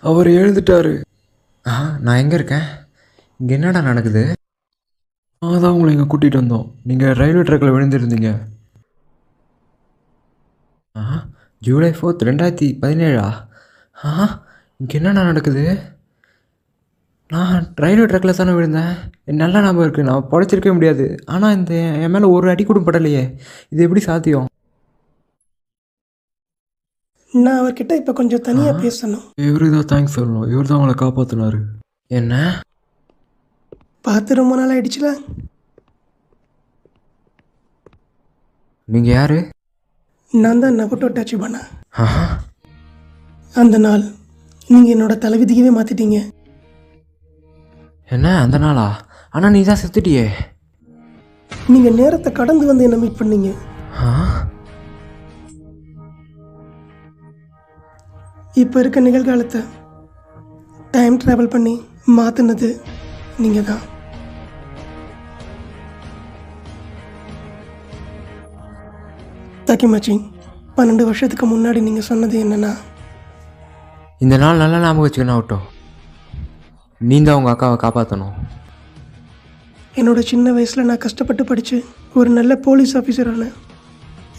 அவர் எழுந்துட்டாரு. நான் எங்கே இருக்கேன்? இங்கே என்னடா நடக்குது? தான் உங்களை இங்கே கூட்டிகிட்டு வந்தோம். நீங்கள் ரயில்வே ட்ராக்கில் விழுந்திருந்தீங்க. ஜூலை 4, 2017. இங்கே என்னடா நடக்குது? நான் ரயில்வே ட்ராக்கில் தானே விழுந்தேன். நல்லா ஞாபகம் இருக்குது. நான் படைச்சிருக்கவே முடியாது. ஆனால் என் மேலே ஒரு அடி கூட படலையே. இது எப்படி சாத்தியம்? நான் அவர்கிட்ட இப்போ கொஞ்சம் தனியாக பேசணும். இவரு தான் தேங்க்ஸ் சொல்லணும். இவர் தான் அவங்களை காப்பாற்றினாரு. என்ன பார்த்து ரொம்ப நாள் ஆயிடுச்சுல. நீங்கள் யார்? நான் தான் நபட்டோ டச் பண்ணேன். அந்த நாள் நீங்கள் என்னோட தலைவிதிக்கவே மாற்றிட்டீங்க. என்ன அந்த நாளா? ஆனால் நீ தான் செத்துட்டியே. நீங்கள் நேரத்தை கடந்து வந்து என்ன மீட் பண்ணீங்க. இப்போ இருக்க நிகழ்காலத்தை டைம் ட்ராவல் பண்ணி மாற்றினது நீங்கள் தான். தாக்கிமாச்சி, 12 வருஷத்துக்கு முன்னாடி நீங்கள் சொன்னது என்னென்னா, இந்த நாள் நல்லா ஞாபகம் வச்சுக்கணும் ஆகட்டும். நீ தான் உங்கள் அக்காவை காப்பாற்றணும். என்னோட சின்ன வயசில் நான் கஷ்டப்பட்டு படித்து ஒரு நல்ல போலீஸ் ஆஃபீஸர் ஆனேன்.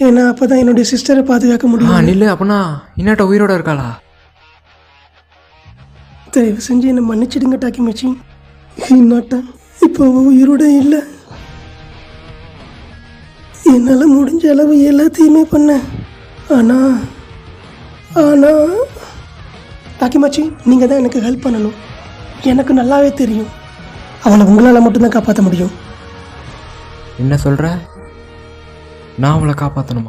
ஏன்னா அப்போ தான் என்னுடைய சிஸ்டரை பாதுகாக்க முடியும். இல்லை அப்படின்னா இன்னாட்ட உயிரோட இருக்காளா? தயவு செஞ்சு என்னை மன்னிச்சிடுங்க டாக்கிமாச்சி. இன்னாட்டா இப்போ உயிரோட இல்லை. என்னால் முடிஞ்ச அளவு எல்லாத்தையுமே பண்ணேன். ஆனால் டாக்கிமாச்சி, நீங்கள் தான் எனக்கு ஹெல்ப் பண்ணணும். எனக்கு நல்லாவே தெரியும் அவளை உங்களால் மட்டும்தான் காப்பாற்ற முடியும். என்ன சொல்கிற? நான் அவளை காப்பாற்றணுமா?